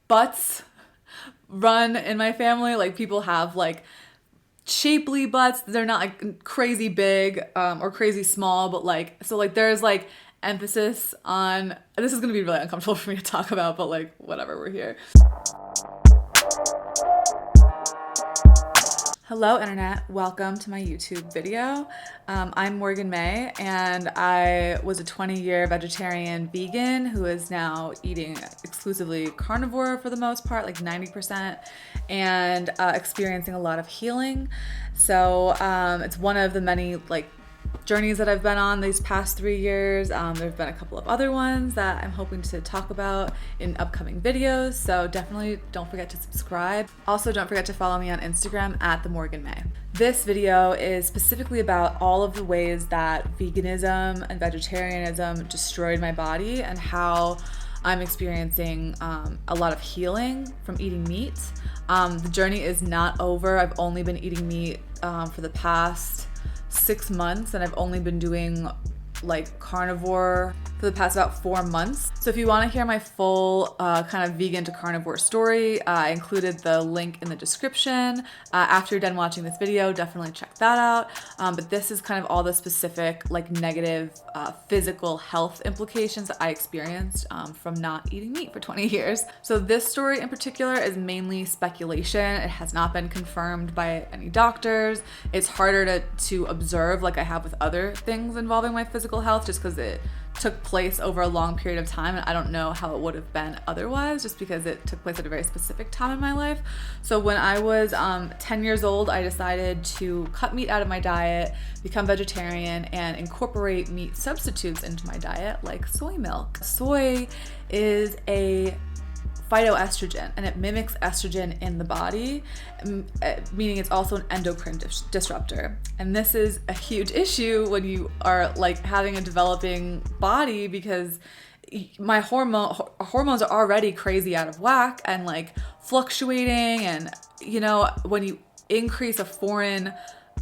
butts run in my family. Like people have like shapely butts. They're not like crazy big or crazy small, but like, so like there's like emphasis on, this is gonna be really uncomfortable for me to talk about, but like whatever, we're here. Hello internet, welcome to my YouTube video. I'm Morgan May and I was a 20-year vegetarian vegan who is now eating exclusively carnivore for the most part, like 90%, and experiencing a lot of healing. So it's one of the many like journeys that I've been on these past 3 years. There've been a couple of other ones that I'm hoping to talk about in upcoming videos, so definitely don't forget to subscribe. Also, don't forget to follow me on Instagram at @TheMorganMay. This video is specifically about all of the ways that veganism and vegetarianism destroyed my body and how I'm experiencing a lot of healing from eating meat. The journey is not over. I've only been eating meat for the past 6 months, and I've only been doing like carnivore for the past about 4 months. So if you want to hear my full kind of vegan to carnivore story, I included the link in the description. After you're done watching this video, definitely check that out. But this is kind of all the specific like negative physical health implications that I experienced from not eating meat for 20 years. So this story in particular is mainly speculation. It has not been confirmed by any doctors. It's harder to observe like I have with other things involving my physical health, just because it took place over a long period of time and I don't know how it would have been otherwise, just because it took place at a very specific time in my life. So when I was 10 years old, I decided to cut meat out of my diet, become vegetarian, and incorporate meat substitutes into my diet like soy milk. Soy is a phytoestrogen and it mimics estrogen in the body, meaning it's also an endocrine disruptor. And this is a huge issue when you are like having a developing body, because my hormones are already crazy out of whack and like fluctuating, and you know, when you increase a foreign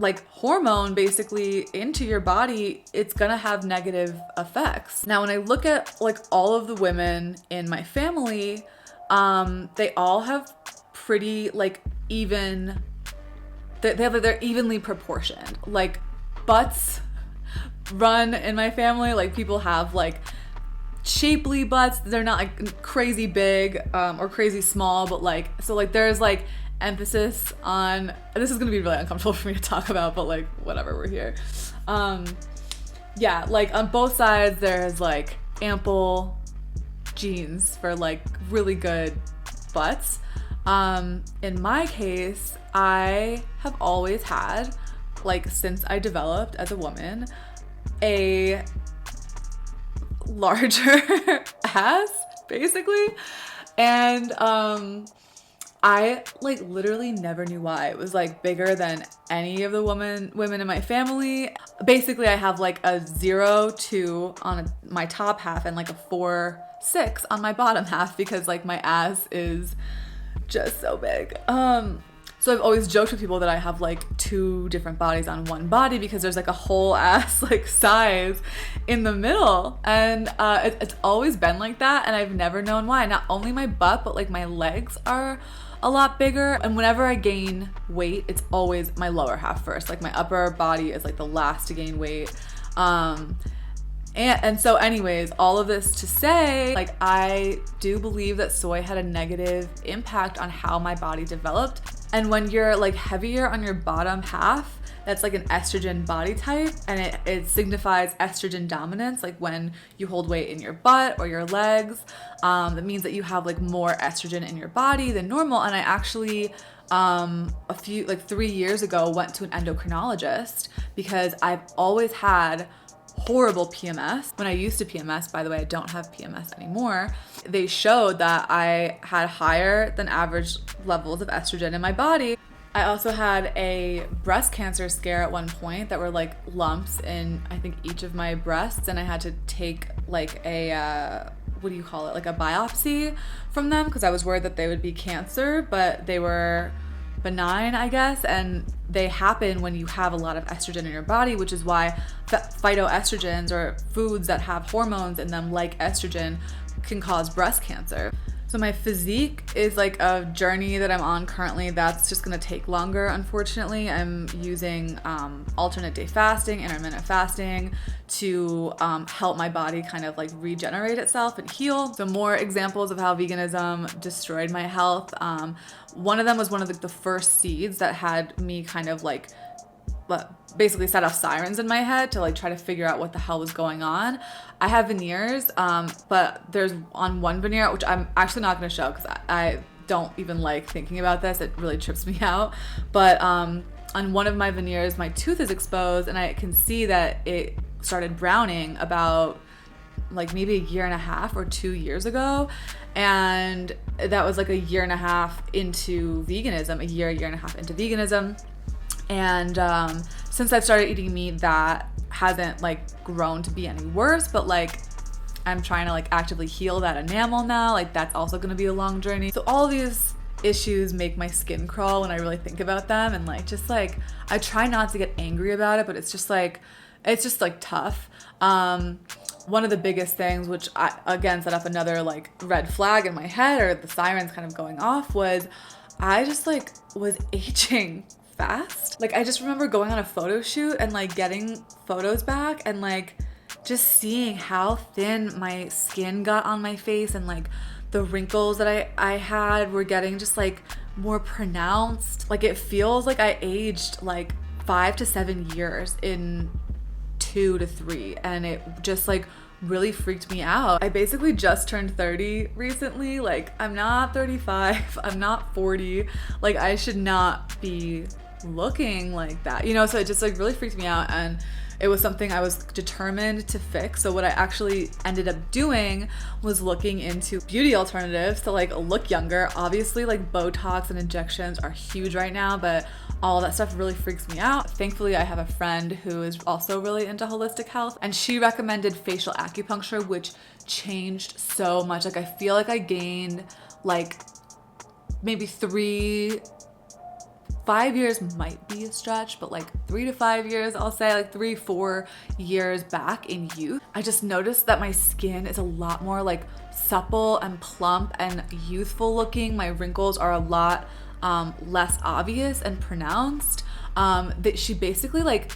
like hormone basically into your body, it's gonna have negative effects. Now when I look at like all of the women in my family, they all have pretty like even, they're evenly proportioned. Like butts run in my family. Like people have like shapely butts. They're not like crazy big or crazy small, but like, so like there's like emphasis on, this is gonna be really uncomfortable for me to talk about, but like whatever, we're here. Yeah, like on both sides there's like ample genes for like really good butts. In my case, I have always had, like since I developed as a woman, a larger ass basically, and I like literally never knew why. It was like bigger than any of the women in my family. Basically I have like a 0-2 on my top half and like a 4-6 on my bottom half, because like my ass is just so big. So I've always joked with people that I have like 2 different bodies on one body, because there's like a whole ass like size in the middle, and it's always been like that, and I've never known why. Not only my butt, but like my legs are a lot bigger, and whenever I gain weight, it's always my lower half first. Like my upper body is like the last to gain weight. And so anyways, all of this to say, like I do believe that soy had a negative impact on how my body developed. And when you're like heavier on your bottom half, that's like an estrogen body type, and it signifies estrogen dominance. Like when you hold weight in your butt or your legs, that means that you have like more estrogen in your body than normal. And I actually a few like 3 years ago went to an endocrinologist, because I've always had horrible PMS. When I used to PMS, by the way, I don't have PMS anymore. They showed that I had higher than average levels of estrogen in my body. I also had a breast cancer scare at one point that were like lumps in, I think, each of my breasts, and I had to take like a what do you call it, like a biopsy from them, because I was worried that they would be cancer, but they were benign, I guess, and they happen when you have a lot of estrogen in your body, which is why phytoestrogens, or foods that have hormones in them like estrogen, can cause breast cancer. So my physique is like a journey that I'm on currently that's just gonna take longer, unfortunately. I'm using alternate day fasting, intermittent fasting to help my body kind of like regenerate itself and heal. So more examples of how veganism destroyed my health. One of them was one of the first seeds that had me kind of like basically set off sirens in my head to like try to figure out what the hell was going on. I have veneers, but there's on one veneer, which I'm actually not going to show because I don't even like thinking about this. It really trips me out. But on one of my veneers, my tooth is exposed and I can see that it started browning about like maybe a year and a half or 2 years ago. And that was like a year and a half into veganism, a year and a half into veganism. And since I've started eating meat, that hasn't like grown to be any worse, but like I'm trying to like actively heal that enamel now. Like that's also going to be a long journey. So all these issues make my skin crawl when I really think about them, and like just like I try not to get angry about it, but it's just like tough. One of the biggest things, which I again set up another like red flag in my head, or the sirens kind of going off, was I just like was aging fast. Like I just remember going on a photo shoot and like getting photos back and like just seeing how thin my skin got on my face, and like the wrinkles that I had were getting just like more pronounced. Like it feels like I aged like 5 to 7 years in 2 to 3, and it just like really freaked me out. I basically just turned 30 recently. Like I'm not 35, I'm not 40. Like I should not be looking like that, you know? So it just like really freaked me out, and it was something I was determined to fix. So what I actually ended up doing was looking into beauty alternatives to like look younger. Obviously like Botox and injections are huge right now, but all that stuff really freaks me out. Thankfully, I have a friend who is also really into holistic health, and she recommended facial acupuncture, which changed so much. Like I feel like I gained like maybe 5 years might be a stretch, but like 3 to 5 years, I'll say like 3-4 years back in youth. I just noticed that my skin is a lot more like supple and plump and youthful looking. My wrinkles are a lot less obvious and pronounced. That she basically like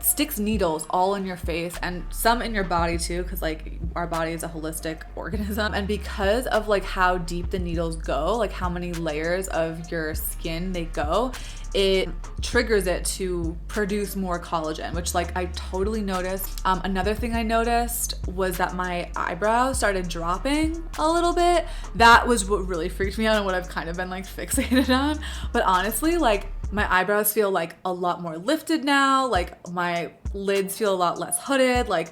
sticks needles all in your face and some in your body too, because like our body is a holistic organism, and because of like how deep the needles go, like how many layers of your skin they go, it triggers it to produce more collagen, which like I totally noticed. Another thing I noticed was that my eyebrows started dropping a little bit. That was what really freaked me out and what I've kind of been like fixated on. But honestly, like my eyebrows feel like a lot more lifted now. Like my lids feel a lot less hooded. Like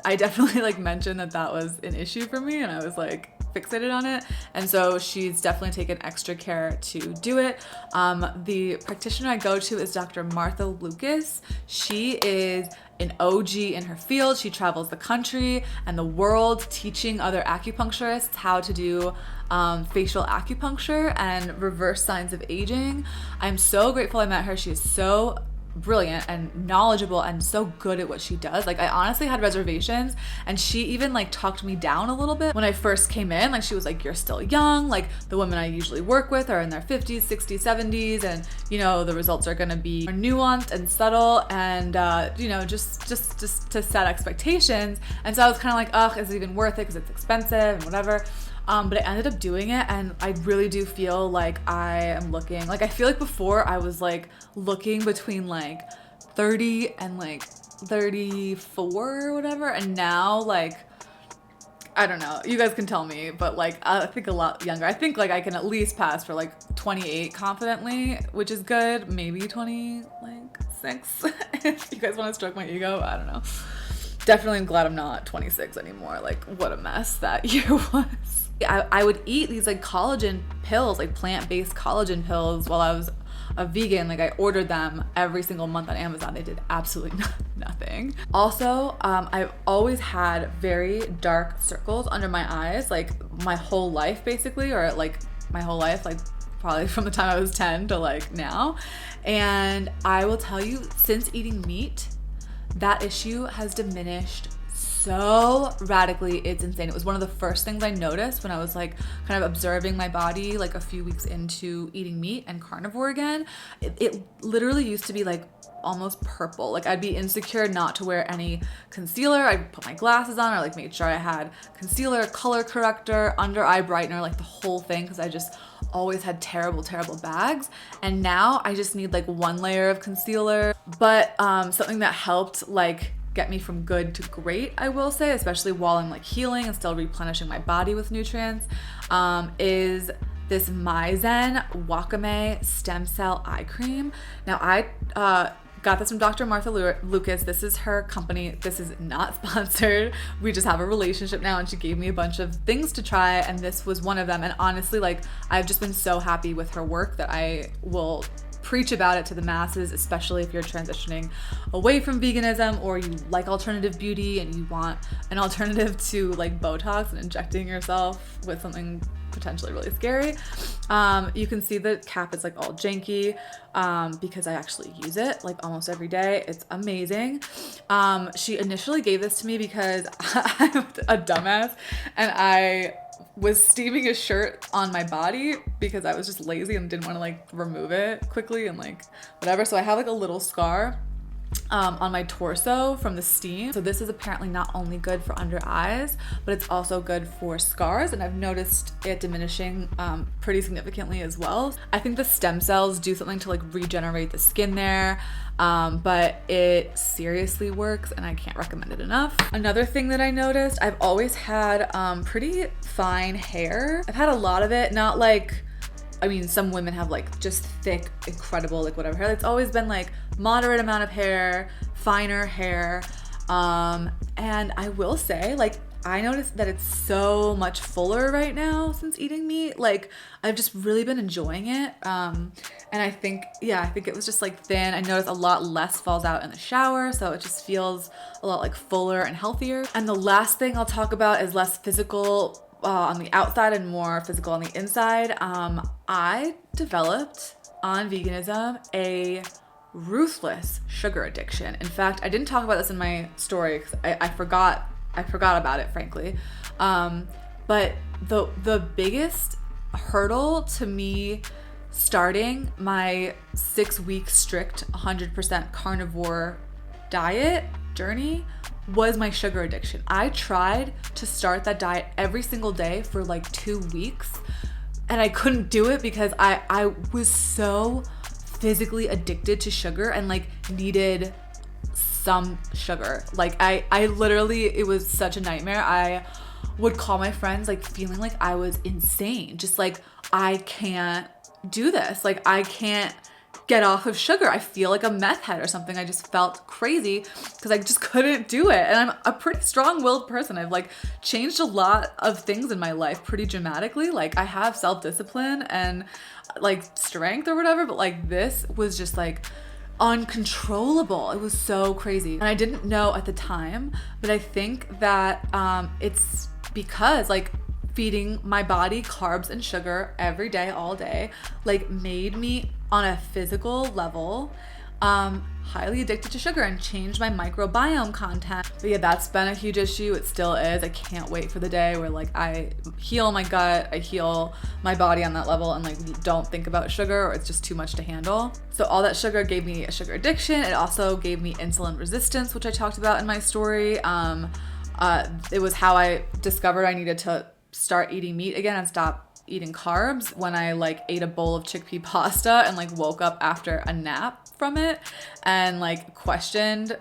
I definitely like mentioned that was an issue for me, and I was like fixated on it. And so she's definitely taken extra care to do it. The practitioner I go to is Dr. Martha Lucas. She is an OG in her field. She travels the country and the world teaching other acupuncturists how to do facial acupuncture and reverse signs of aging. I'm so grateful I met her. She is so brilliant and knowledgeable and so good at what she does. Like I honestly had reservations, and she even like talked me down a little bit when I first came in. Like she was like, you're still young, like the women I usually work with are in their 50s, 60s, 70s, and you know the results are going to be more nuanced and subtle, and you know just to set expectations. And so I was kind of like, ugh, is it even worth it because it's expensive and whatever. But I ended up doing it, and I really do feel like I am looking, like I feel like before I was like looking between like 30 and like 34 or whatever, and now like, I don't know, you guys can tell me, but like I think a lot younger. I think like I can at least pass for like 28 confidently, which is good. Maybe 26 if you guys want to stroke my ego, I don't know. Definitely glad I'm not 26 anymore. Like what a mess that year was. I would eat these like collagen pills, like plant-based collagen pills while I was a vegan. Like I ordered them every single month on Amazon. They did absolutely nothing. Also, I've always had very dark circles under my eyes, like my whole life basically, or like my whole life, like probably from the time I was 10 to like now. And I will tell you, since eating meat, that issue has diminished so radically, it's insane. It was one of the first things I noticed when I was like kind of observing my body like a few weeks into eating meat and carnivore again. It literally used to be like almost purple. Like I'd be insecure not to wear any concealer. I'd put my glasses on or like made sure I had concealer, color corrector, under eye brightener, like the whole thing, because I just always had terrible bags. And now I just need like one layer of concealer. But something that helped like get me from good to great, I will say, especially while I'm like healing and still replenishing my body with nutrients, is this Myzen Wakame Stem Cell Eye Cream. Now I got this from Dr. Martha Lucas. This is her company. This is not sponsored. We just have a relationship now, and she gave me a bunch of things to try, and this was one of them. And honestly, like, I've just been so happy with her work that I will preach about it to the masses, especially if you're transitioning away from veganism or you like alternative beauty and you want an alternative to like Botox and injecting yourself with something potentially really scary. You can see the cap is like all janky because I actually use it like almost every day. It's amazing. She initially gave this to me because I'm a dumbass and I was steaming a shirt on my body because I was just lazy and didn't want to like remove it quickly and like whatever. So I have like a little scar on my torso from the steam. So this is apparently not only good for under eyes, but it's also good for scars, and I've noticed it diminishing pretty significantly as well. I think the stem cells do something to like regenerate the skin there, but it seriously works and I can't recommend it enough. Another thing that I noticed, I've always had pretty fine hair. I've had a lot of it, not like, I mean, some women have like just thick, incredible, like whatever hair. It's always been like moderate amount of hair, finer hair. And I will say, like, I noticed that it's so much fuller right now since eating meat. Like, I've just really been enjoying it. And I think it was just like thin. I noticed a lot less falls out in the shower, so it just feels a lot like fuller and healthier. And the last thing I'll talk about is less physical on the outside and more physical on the inside. I developed on veganism a ruthless sugar addiction. In fact, I didn't talk about this in my story because I forgot about it, frankly. But the biggest hurdle to me starting my 6-week strict 100% carnivore diet journey was my sugar addiction. I tried to start that diet every single day for like 2 weeks and I couldn't do it because I was so physically addicted to sugar and like needed some sugar. Like I literally, it was such a nightmare. I would call my friends like feeling like I was insane. Just like, I can't do this. Like I can't get off of sugar. I feel like a meth head or something. I just felt crazy because I just couldn't do it. And I'm a pretty strong-willed person. I've like changed a lot of things in my life pretty dramatically. Like I have self-discipline and like strength or whatever, but like this was just like uncontrollable. It was so crazy. And I didn't know at the time, but I think that it's because like feeding my body carbs and sugar every day, all day, like made me on a physical level highly addicted to sugar and changed my microbiome content. But yeah, that's been a huge issue. It still is. I can't wait for the day where like I heal my gut, I heal my body on that level and like don't think about sugar or it's just too much to handle. So all that sugar gave me a sugar addiction. It also gave me insulin resistance, which I talked about in my story. It was how I discovered I needed to start eating meat again and stop eating carbs when I like ate a bowl of chickpea pasta and like woke up after a nap from it and like questioned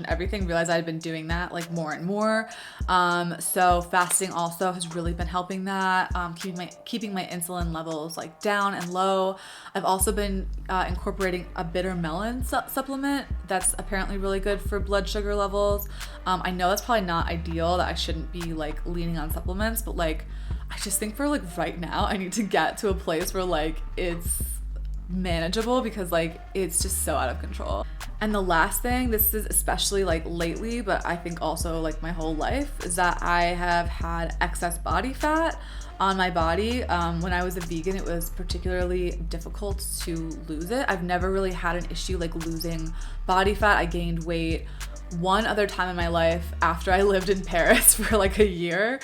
everything, realized I'd been doing that like more and more. So fasting also has really been helping that, keeping my insulin levels like down and low. I've also been incorporating a bitter melon supplement that's apparently really good for blood sugar levels. I know that's probably not ideal, that I shouldn't be like leaning on supplements, but like I just think for like right now I need to get to a place where like it's manageable because like it's just so out of control. And the last thing, this is especially like lately, but I think also like my whole life, is that I have had excess body fat. on my body. When I was a vegan, it was particularly difficult to lose it. I've never really had an issue like losing body fat. I gained weight one other time in my life after I lived in Paris for like a year.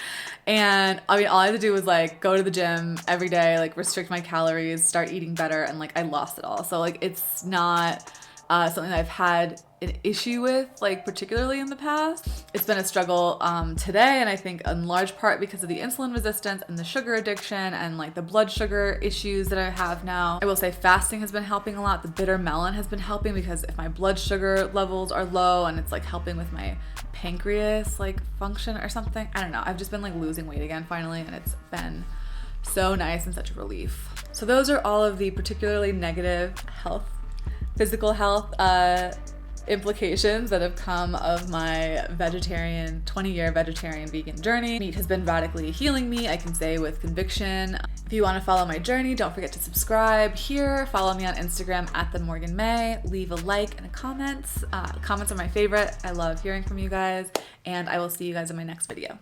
And I mean, all I had to do was like go to the gym every day, like restrict my calories, start eating better, and like I lost it all. So like it's not something that I've had an issue with, like particularly in the past. It's been a struggle today, and I think in large part because of the insulin resistance and the sugar addiction and like the blood sugar issues that I have now. I will say fasting has been helping a lot. The bitter melon has been helping because if my blood sugar levels are low, and it's like helping with my pancreas like function or something. I don't know. I've just been like losing weight again finally, and it's been so nice and such a relief. So those are all of the particularly negative physical health implications that have come of my 20-year vegetarian vegan journey. Meat has been radically healing me, I can say with conviction. If you want to follow my journey, don't forget to subscribe here. Follow me on Instagram at @themorganmay. Leave a like and a comment. Comments are my favorite. I love hearing from you guys, and I will see you guys in my next video.